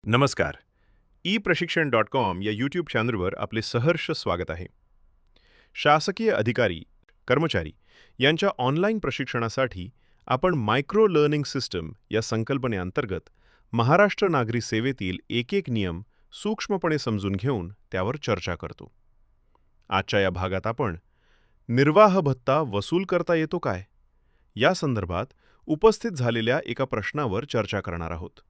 नमस्कार. eप्रशिक्षण.com या यूट्यूब चॅनलवर आपले सहर्ष स्वागत आहे. शासकीय अधिकारी, कर्मचारी यांच्या ऑनलाईन प्रशिक्षणासाठी आपण मायक्रो लर्निंग सिस्टम या संकल्पनेअंतर्गत महाराष्ट्र नागरी सेवेतील एक नियम सूक्ष्मपणे समजून घेऊन त्यावर चर्चा करतो. आजच्या या भागात आपण निर्वाह भत्ता वसूल करता येतो काय या संदर्भात उपस्थित झालेल्या एका प्रश्नावर चर्चा करणार आहोत.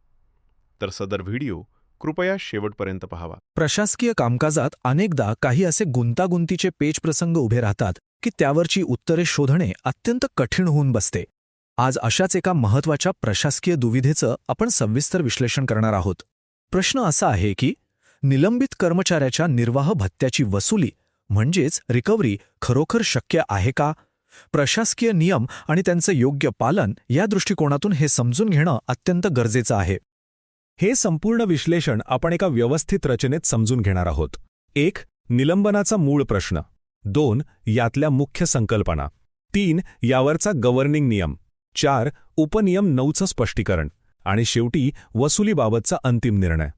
तर सदर व्हिडिओ कृपया शेवटपर्यंत पहावा. प्रशासकीय कामकाजात अनेकदा काही असे गुंतागुंतीचे पेच प्रसंग उभे राहतात की त्यावरची उत्तरे शोधणे अत्यंत कठीण होऊन बसते. आज अशाच एका महत्त्वाच्या प्रशासकीय दुविधेचं आपण सविस्तर विश्लेषण करणार आहोत. प्रश्न असा आहे की निलंबित कर्मचाऱ्याच्या निर्वाह भत्त्याची वसुली म्हणजेच रिकव्हरी खरोखर शक्य आहे का? प्रशासकीय नियम आणि त्यांचं योग्य पालन या दृष्टिकोनातून हे समजून घेणं अत्यंत गरजेचं आहे. हे संपूर्ण विश्लेषण आपण एका व्यवस्थित रचनेत समजून घेणार आहोत. 1. निलंबनाचा मूळ प्रश्न. 2. यातल्या मुख्य संकल्पना. 3. यावरचा गव्हर्निंग नियम. 4. उपनियम 9चं स्पष्टीकरण. आणि शेवटी वसुलीबाबतचा अंतिम निर्णय.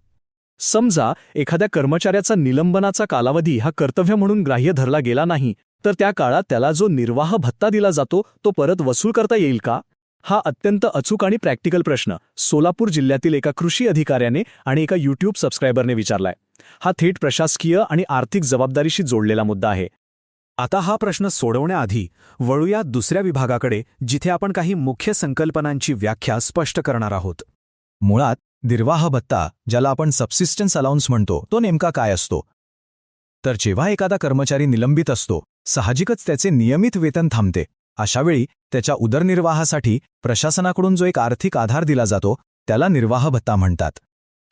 समजा एखाद्या कर्मचाऱ्याचा निलंबनाचा कालावधी हा कर्तव्य म्हणून ग्राह्य धरला गेला नाही, तर त्या काळात त्याला जो निर्वाह भत्ता दिला जातो तो परत वसूल करता येईल का? हा अत्यंत अचूक आणि प्रॅक्टिकल प्रश्न सोलापूर जिल्ह्यातील एका कृषी अधिकाऱ्याने आणि एका यूट्यूब सबस्क्रायबरने विचारलाय. हा थेट प्रशासकीय आणि आर्थिक जबाबदारीशी जोडलेला मुद्दा आहे. आता हा प्रश्न सोडवण्याआधी वळूया दुसऱ्या विभागाकडे, जिथे आपण काही मुख्य संकल्पनांची व्याख्या स्पष्ट करणार आहोत. मुळात निर्वाह भत्ता, ज्याला आपण सबसिस्टन्स अलाउन्स म्हणतो, तो नेमका काय असतो? तर जेव्हा एखादा कर्मचारी निलंबित असतो, साहजिकच त्याचे नियमित वेतन थांबते. अशावेळी त्याच्या उदरनिर्वाहासाठी प्रशासनाकडून जो एक आर्थिक आधार दिला जातो त्याला निर्वाह भत्ता म्हणतात.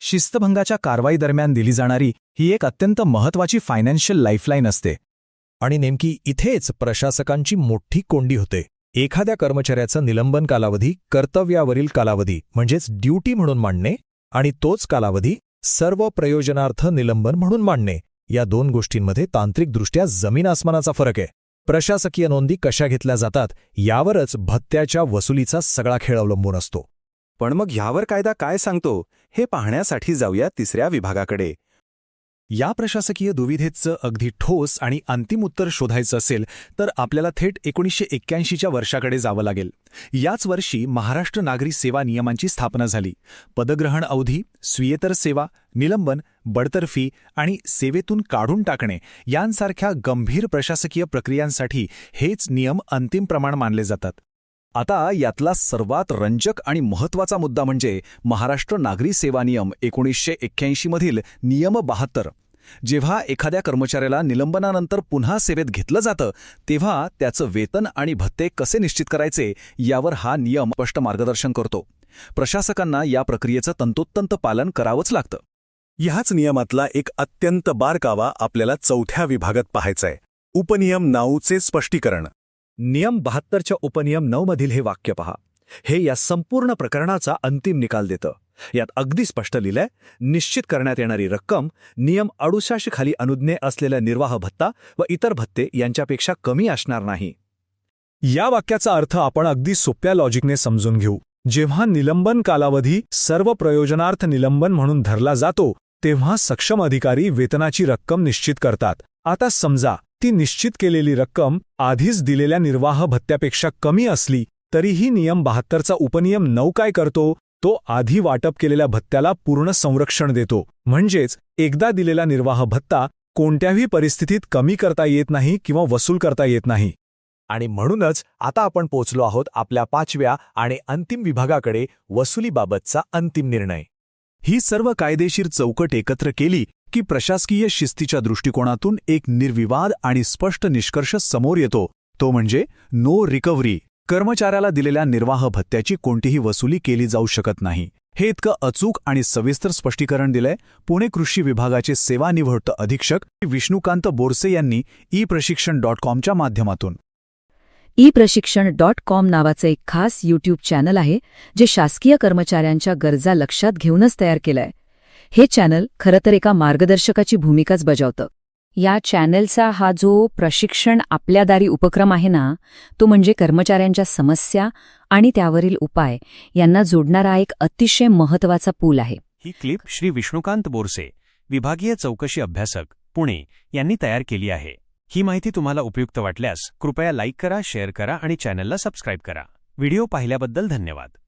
शिस्तभंगाच्या कारवाईदरम्यान दिली जाणारी ही एक अत्यंत महत्त्वाची फायनान्शियल लाईफलाईन असते. आणि नेमकी इथेच प्रशासकांची मोठी कोंडी होते. एखाद्या कर्मचाऱ्याचं निलंबन कालावधी कर्तव्यावरील कालावधी म्हणजेच ड्युटी म्हणून मांडणे आणि तोच कालावधी सर्व प्रयोजनार्थ निलंबन म्हणून मांडणे, या दोन गोष्टींमध्ये तांत्रिकदृष्ट्या जमीन आसमानाचा फरक आहे. प्रशासकीय नोंदी कशा घेतल्या जातात यावरच भत्त्याच्या वसुलीचा सगळा खेळ अवलंबून असतो. पण मग ह्यावर कायदा काय सांगतो हे पाहण्यासाठी जाऊया तिसऱ्या विभागाकडे. या प्रशासकीय दुविधेचं अगदी ठोस आणि अंतिम उत्तर शोधायचं असेल तर आपल्याला थेट 1981च्या वर्षाकडे जावं लागेल. याच वर्षी महाराष्ट्र नागरी सेवा नियमांची स्थापना झाली. पदग्रहण अवधी, स्वीयेतर सेवा, निलंबन, बडतर्फी आणि सेवेतून काढून टाकणे यांसारख्या गंभीर प्रशासकीय प्रक्रियांसाठी हेच नियम अंतिम प्रमाण मानले जातात. आता यातला सर्वात रंजक आणि महत्त्वाचा मुद्दा म्हणजे महाराष्ट्र नागरी सेवा नियम 1981 मधील नियम 72. जेव्हा एखाद्या कर्मचाऱ्याला निलंबनानंतर पुन्हा सेवेत घेतलं जातं तेव्हा त्याचं वेतन आणि भत्ते कसे निश्चित करायचे यावर हा नियम स्पष्ट मार्गदर्शन करतो. प्रशासकांना या प्रक्रियेचं तंतोतंत पालन करावंच लागतं. ह्याच नियमातला एक अत्यंत बारकावा आपल्याला चौथ्या विभागात पाहायचाय. उपनियम 9चे स्पष्टीकरण. नियम 72च्या उपनियम 9 मधील हे वाक्य पहा. हे या संपूर्ण प्रकरणाचा अंतिम निकाल देतं. यात अगदी स्पष्ट लिहिलंय, निश्चित करण्यात येणारी रक्कम नियम 68 खाली अनुज्ञेय असलेल्या निर्वाह भत्ता व इतर भत्ते यांच्यापेक्षा कमी असणार नाही. या वाक्याचा अर्थ आपण अगदी सोप्या लॉजिकने समजून घेऊ. जेव्हा निलंबन कालावधी सर्व प्रयोजनार्थ निलंबन म्हणून धरला जातो तेव्हा सक्षम अधिकारी वेतनाची रक्कम निश्चित करतात. आता समजा ती निश्चित केलेली रक्कम आधीच दिलेल्या निर्वाह भत्त्यापेक्षा कमी असली तरीही नियम 72चा उपनियम 9 काय करतो? तो आधी वाटप केलेल्या भत्त्याला पूर्ण संरक्षण देतो. म्हणजेच एकदा दिलेला निर्वाह भत्ता कोणत्याही परिस्थितीत कमी करता येत नाही किंवा वसूल करता येत नाही. आणि म्हणूनच आता आपण पोचलो आहोत आपल्या 5व्या आणि अंतिम विभागाकडे, वसुलीबाबतचा अंतिम निर्णय. ही सर्व कायदेशीर चौकट एकत्र केली की प्रशासकीय शिस्तीच्या दृष्टिकोनातून एक निर्विवाद आणि स्पष्ट निष्कर्ष समोर येतो. तो म्हणजे नो रिकव्हरी. कर्मचाऱ्याला दिलेल्या निर्वाह भत्त्याची कोणतीही वसुली केली जाऊ शकत नाही. हे इतकं अचूक आणि सविस्तर स्पष्टीकरण दिलंय पुणे कृषी विभागाचे सेवानिवृत्त अधीक्षक विष्णुकांत बोरसे यांनी eप्रशिक्षण.comच्या माध्यमातून. eप्रशिक्षण.com नावाचं एक खास यूट्यूब चॅनल आहे जे शासकीय कर्मचाऱ्यांच्या गरजा लक्षात घेऊनच तयार केलंय. हे चॅनल खरं तर एका मार्गदर्शकाची भूमिकाच बजावतं. या चॅनलचा हा जो प्रशिक्षण आपल्या दारी उपक्रम आहे ना, तो म्हणजे कर्मचाऱ्यांच्या समस्या आणि त्यावरील उपाय यांना जोडणारा एक अतिशय महत्त्वाचा पूल आहे. ही क्लिप श्री विष्णुकांत बोरसे, विभागीय चौकशी अभ्यासक, पुणे यांनी तयार केली आहे. ही माहिती तुम्हाला उपयुक्त वाटल्यास कृपया लाईक करा, शेअर करा आणि चॅनलला सबस्क्राईब करा. व्हिडिओ पाहिल्याबद्दल धन्यवाद.